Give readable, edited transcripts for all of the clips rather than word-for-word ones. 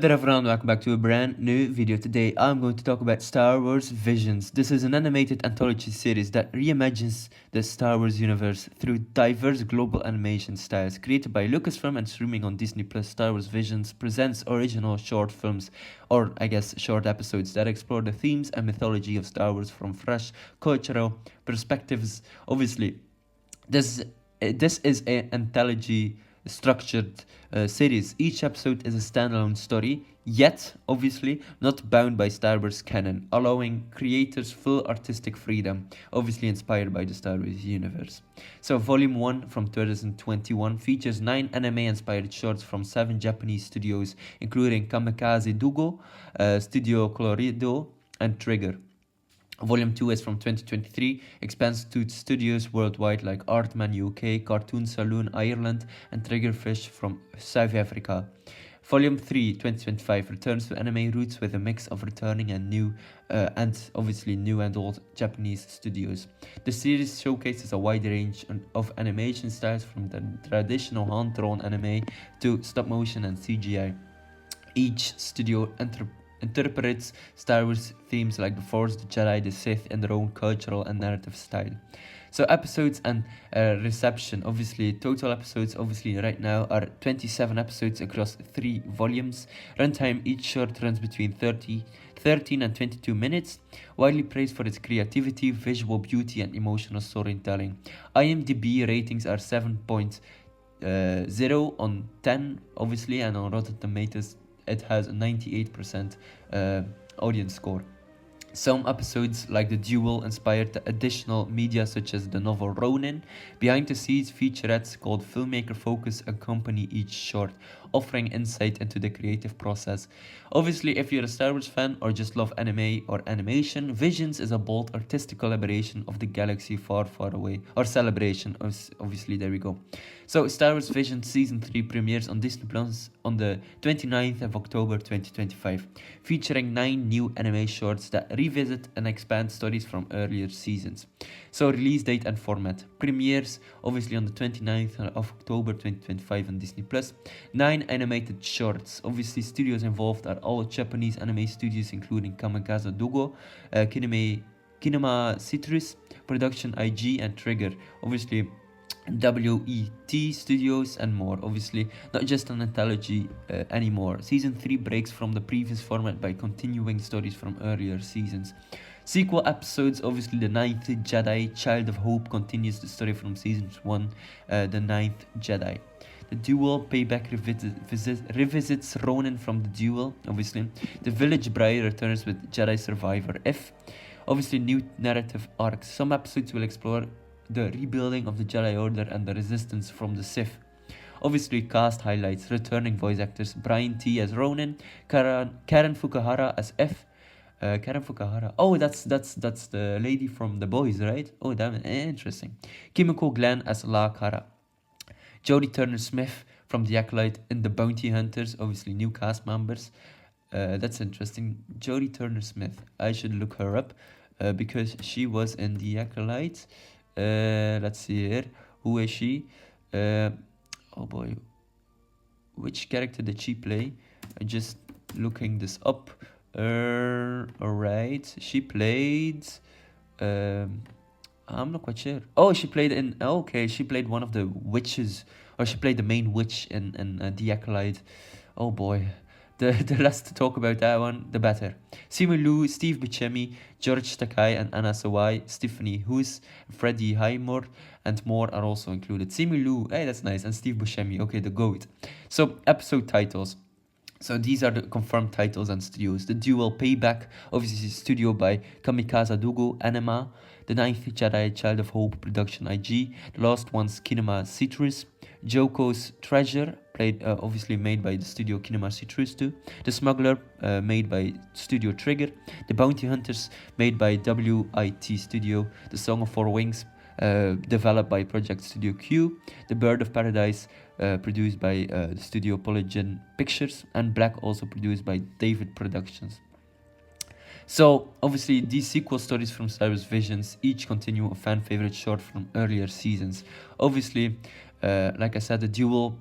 Hello everyone, welcome back to a brand new video. Today I'm going to talk about Star Wars Visions. This is an animated anthology series that reimagines the Star Wars universe through diverse global animation styles. Created by Lucasfilm and streaming on Disney Plus, Star Wars Visions presents original short films, or I guess short episodes, that explore the themes and mythology of Star Wars from fresh cultural perspectives. Obviously, this is an anthology structured series. Each episode is a standalone story, yet obviously not bound by Star Wars canon, allowing creators full artistic freedom, obviously inspired by the Star Wars universe. So Volume 1 from 2021 features 9 anime-inspired shorts from 7 Japanese studios, including Kamikaze Dugo, Studio Colorido, and Trigger. Volume 2 is from 2023, expands to studios worldwide like Artman UK, Cartoon Saloon Ireland, and Triggerfish from South Africa. Volume 3, 2025, returns to anime roots with a mix of returning and new, and obviously new and old Japanese studios. The series showcases a wide range of animation styles from the traditional hand-drawn anime to stop-motion and CGI. Each studio interprets Star Wars themes like the Force, the Jedi, the Sith in their own cultural and narrative style. So episodes and reception. Obviously, total episodes obviously right now are 27 episodes across 3 volumes. Runtime each short runs between 13 and 22 minutes. Widely praised for its creativity, visual beauty, and emotional storytelling. IMDb ratings are 7.0 on 10, obviously, and on Rotten Tomatoes it has a 98% audience score. Some episodes, like The Duel, inspired additional media such as the novel Ronin. Behind-the-scenes featurettes called Filmmaker Focus accompany each short, offering insight into the creative process. Obviously, if you're a Star Wars fan or just love anime or animation, Visions is a bold artistic collaboration of the galaxy far, far away. Or celebration, obviously, there we go. So, Star Wars Visions Season 3 premieres on Disney Plus on the 29th of October 2025, featuring 9 new anime shorts that revisit and expand stories from earlier seasons. So, release date and format. Premieres, obviously, on the 29th of October 2025 on Disney Plus. 9 animated shorts. Obviously, studios involved are all Japanese anime studios, including Kamikaze Dugo, Kinema Citrus, Production IG, and Trigger. Obviously, WET Studios and more. Obviously, not just an anthology anymore. Season 3 breaks from the previous format by continuing stories from earlier seasons. Sequel episodes, obviously, The Ninth Jedi, Child of Hope, continues the story from Season 1, The Ninth Jedi. The Duel, Payback revisits Ronin from The Duel, obviously. The Village Bride returns with Jedi Survivor. Obviously, new narrative arcs. Some episodes will explore the rebuilding of the Jedi Order and the resistance from the Sith. Obviously, cast highlights: returning voice actors Brian T as Ronin, Karen Fukuhara as F. Karen Fukuhara. Oh, that's the lady from The Boys, right? Oh, damn it, interesting. Kimiko Glenn as La Kara. Jodie Turner-Smith from The Acolyte in The Bounty Hunters. Obviously, new cast members. That's interesting. Jodie Turner-Smith. I should look her up because she was in The Acolyte. Let's see here. Who is she? Oh boy. Which character did she play? Just looking this up. Alright. She played. I'm not quite sure. Oh, she played in. Okay, she played one of the witches, or she played the main witch in The Acolyte. Oh boy. The less to talk about that one, the better. Simu Liu, Steve Buscemi, George Takei, and Anna Sawai, Stephanie Hoos, Freddie Highmore, and more are also included. Simu Liu, hey, that's nice, and Steve Buscemi, okay, the GOAT. So, episode titles. So these are the confirmed titles and studios. The Duel, Payback, obviously studio by Kamikaze Dugo, Anima. The Ninth Jedi, Child of Hope, Production IG. The last one's Kinema Citrus. Joko's Treasure, obviously made by the studio Kinema Citrus too. The Smuggler, made by Studio Trigger. The Bounty Hunters, made by WIT Studio. The Song of Four Wings, developed by Project Studio Q. The Bird of Paradise, produced by the studio Polygon Pictures. And Black, also produced by David Productions. So, obviously, these sequel stories from Star Wars Visions each continue a fan favorite short from earlier seasons. Obviously, like I said, The Duel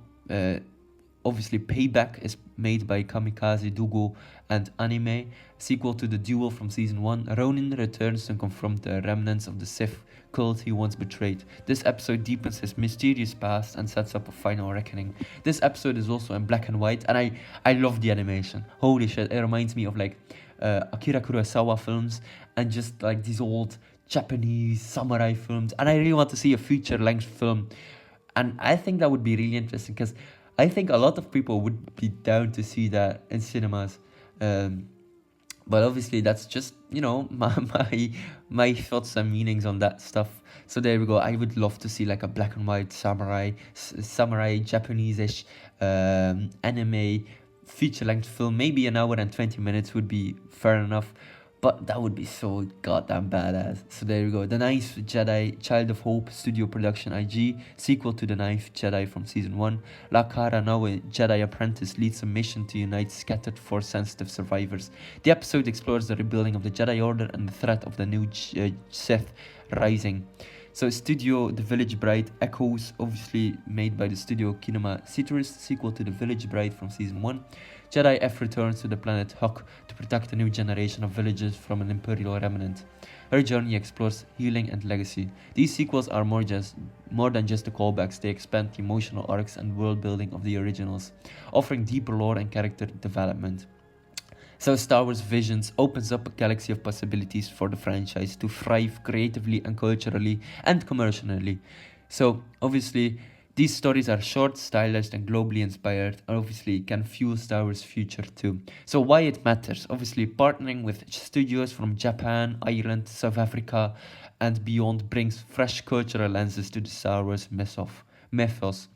obviously, Payback is made by Kamikaze Dugo and Anime, sequel to the duel from season 1. Ronin returns to confront the remnants of the Sith cult he once betrayed. This episode deepens his mysterious past and sets up a final reckoning. This episode is also in black and white, and I love the animation. Holy shit, it reminds me of like Akira Kurosawa films and just like these old Japanese samurai films. And I really want to see a feature-length film, and I think that would be really interesting because I think a lot of people would be down to see that in cinemas. But obviously that's just my thoughts and meanings on that stuff. So there we go. I would love to see like a black and white samurai Japanese-ish anime feature-length film. Maybe an hour and 20 minutes would be fair enough, but that would be so goddamn badass. So there we go. The Ninth Jedi, Child of Hope, studio production IG, sequel to The Ninth Jedi from season 1. La Cara, now a Jedi apprentice, leads a mission to unite scattered Force-sensitive survivors. The episode explores the rebuilding of the Jedi Order and the threat of the new Sith rising. So studio The Village Bride, Echoes, obviously made by the studio Kinema Citrus, sequel to The Village Bride from season 1. Jedi F returns to the planet Hux to protect a new generation of villagers from an Imperial remnant. Her journey explores healing and legacy. These sequels are more than just the callbacks. They expand the emotional arcs and world building of the originals, offering deeper lore and character development. So Star Wars Visions opens up a galaxy of possibilities for the franchise to thrive creatively and culturally and commercially. So obviously these stories are short, stylized and globally inspired, and obviously can fuel Star Wars' future too. So why it matters? Obviously partnering with studios from Japan, Ireland, South Africa and beyond brings fresh cultural lenses to the Star Wars mythos.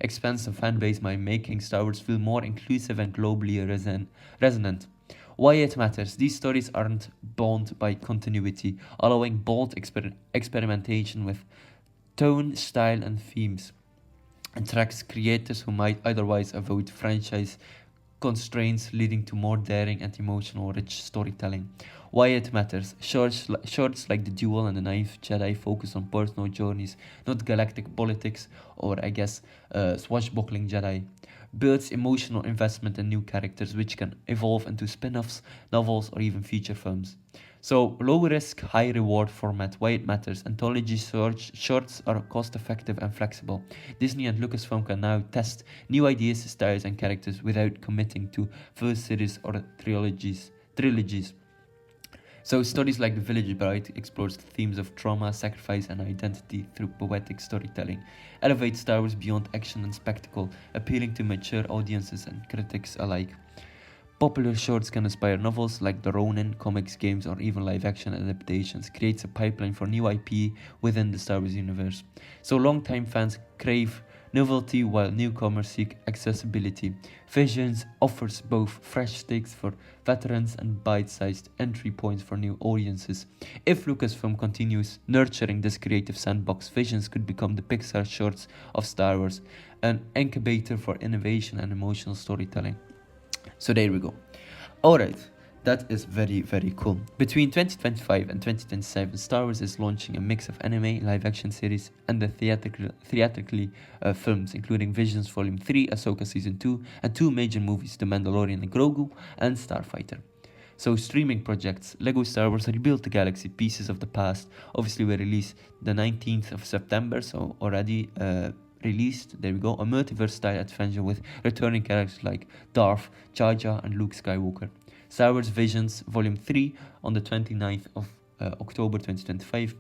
Expands the fan base by making Star Wars feel more inclusive and globally resonant. Why it matters? These stories aren't bound by continuity, allowing bold experimentation with tone, style, and themes. Attracts creators who might otherwise avoid franchise constraints, leading to more daring and emotional rich storytelling. Why it matters? Shorts like The Duel and The Ninth Jedi focus on personal journeys, not galactic politics or, I guess, swashbuckling Jedi. Builds emotional investment in new characters, which can evolve into spin-offs, novels, or even feature films. So, low risk, high reward format. Why it matters? Anthology shorts are cost effective and flexible. Disney and Lucasfilm can now test new ideas, styles, and characters without committing to full series or trilogies. So stories like The Village Bride explores the themes of trauma, sacrifice, and identity through poetic storytelling. Elevates Star Wars beyond action and spectacle, appealing to mature audiences and critics alike. Popular shorts can inspire novels like The Ronin, comics, games, or even live-action adaptations. Creates a pipeline for new IP within the Star Wars universe. So longtime fans crave novelty while newcomers seek accessibility. Visions offers both fresh takes for veterans and bite-sized entry points for new audiences. If Lucasfilm continues nurturing this creative sandbox, Visions could become the Pixar shorts of Star Wars, an incubator for innovation and emotional storytelling. So there we go. Alright, that is very, very cool. Between 2025 and 2027, Star Wars is launching a mix of anime, live-action series, and the theatrically films, including Visions Volume 3, Ahsoka Season 2, and 2 major movies, The Mandalorian and Grogu, and Starfighter. So streaming projects, Lego Star Wars Rebuild the Galaxy, Pieces of the Past, obviously were released the 19th of September, so already released. There we go, a multiverse style adventure with returning characters like Darth, Jar Jar, and Luke Skywalker. Star Wars Visions Volume 3 on the 29th of October 2025.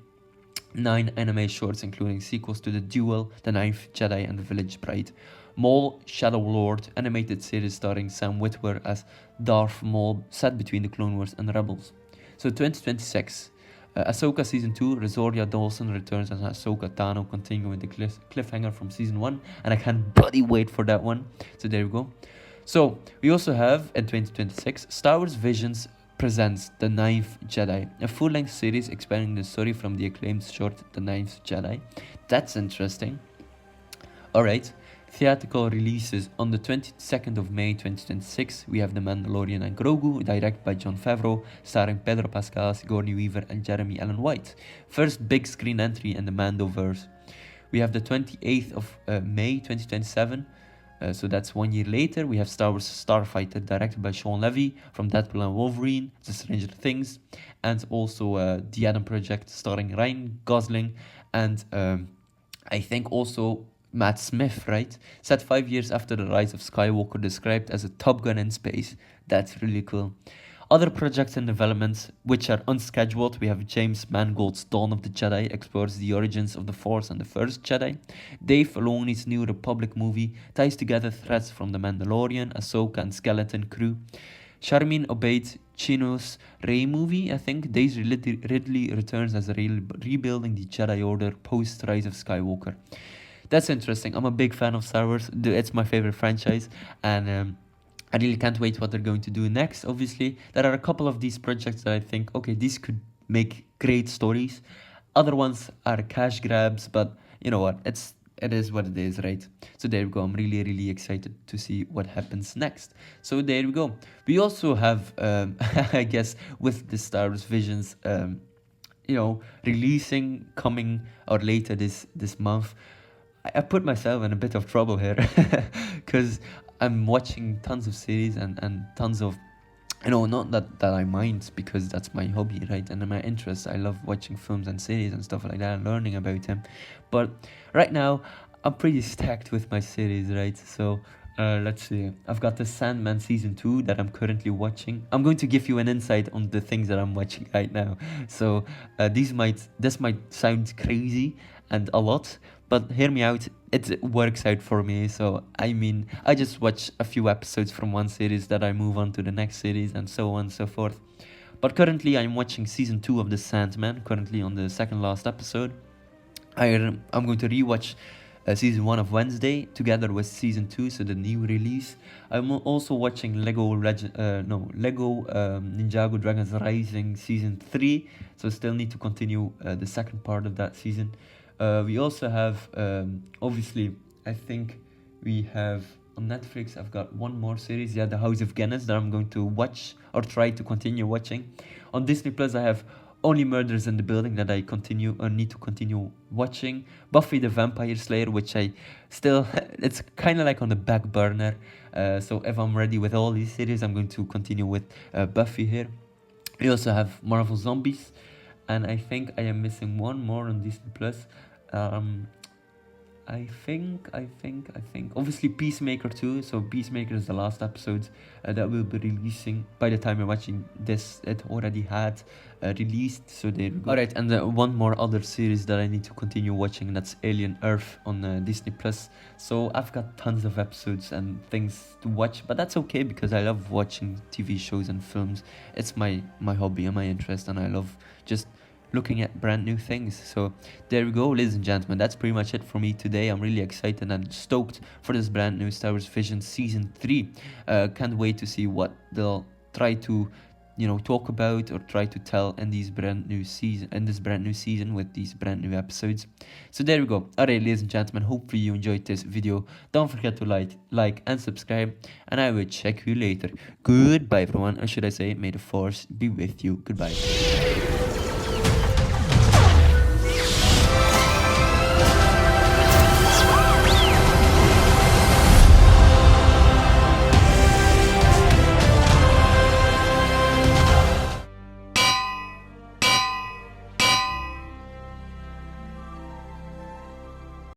9 anime shorts including sequels to The Duel, The Ninth Jedi, and The Village Bride. Maul Shadow Lord animated series starring Sam Witwer as Darth Maul, set between the Clone Wars and Rebels. So 2026. Ahsoka Season 2, Rosario Dawson returns as Ahsoka Tano, continuing the cliffhanger from Season 1, and I can't bloody wait for that one. So there we go. So we also have, in 2026, Star Wars Visions presents The Ninth Jedi, a full-length series expanding the story from the acclaimed short The Ninth Jedi. That's interesting. Alright. Theatrical releases on the 22nd of May 2026, we have The Mandalorian and Grogu, directed by Jon Favreau, starring Pedro Pascal, Sigourney Weaver, and Jeremy Allen White. First big screen entry in the Mandoverse. We have the 28th of May 2027, So that's 1 year later. We have Star Wars Starfighter, directed by Sean Levy from Deadpool and Wolverine, The Stranger Things, and also The Adam Project, starring Ryan Gosling and I think also Matt Smith, right? Set 5 years after the rise of Skywalker, described as a Top Gun in space. That's really cool. Other projects in development, which are unscheduled, we have James Mangold's Dawn of the Jedi, explores the origins of the Force and the First Jedi. Dave Filoni's New Republic movie ties together threads from The Mandalorian, Ahsoka, and Skeleton Crew. Sharmin Obaid Chino's Rey movie, I think, Daisy Ridley returns as rebuilding the Jedi Order post Rise of Skywalker. That's interesting. I'm a big fan of Star Wars. It's my favorite franchise, and I really can't wait what they're going to do next. Obviously, there are a couple of these projects that I think, okay, these could make great stories. Other ones are cash grabs, but you know what? It is what it is, right? So there we go. I'm really excited to see what happens next. So there we go. We also have, I guess, with the Star Wars Visions, releasing coming or later this month. I put myself in a bit of trouble here because I'm watching tons of series and tons of, not that I mind, because that's my hobby, right? And my interest. I love watching films and series and stuff like that and learning about them. But right now, I'm pretty stacked with my series, right? So let's see. I've got the Sandman season 2 that I'm currently watching. I'm going to give you an insight on the things that I'm watching right now. So this might sound crazy and a lot, but hear me out. It works out for me. So I mean, I just watch a few episodes from one series, that I move on to the next series, and so on and so forth. But currently, I'm watching season 2 of The Sandman. Currently on the second last episode. I'm going to rewatch season 1 of Wednesday together with season 2, so the new release. I'm also watching Lego Ninjago Dragons Rising season 3, so still need to continue the second part of that season. We also have, obviously, I think we have on Netflix, I've got one more series, The House of Guinness, that I'm going to watch or try to continue watching. On Disney Plus, I have Only Murders in the Building that I need to continue watching. Buffy the Vampire Slayer, which I still, it's kind of like on the back burner. So if I'm ready with all these series, I'm going to continue with Buffy here. We also have Marvel Zombies, and I think I am missing one more on Disney Plus. I think, obviously Peacemaker 2. So Peacemaker is the last episode that will be releasing. By the time you're watching this, it already had released. So there we go. Alright, and one more other series that I need to continue watching, and that's Alien Earth on Disney Plus. So I've got tons of episodes and things to watch, but that's okay because I love watching TV shows and films. It's my hobby and my interest, and I love just looking at brand new things. So there we go, ladies and gentlemen. That's pretty much it for me today. I'm really excited and stoked for this brand new Star Wars Visions season 3. Can't wait to see what they'll try to talk about or try to tell in this brand new season with these brand new episodes. So there we go. Alright, ladies and gentlemen, hopefully you enjoyed this video. Don't forget to like and subscribe, and I will check you later. Goodbye everyone, or should I say, may the force be with you. Goodbye.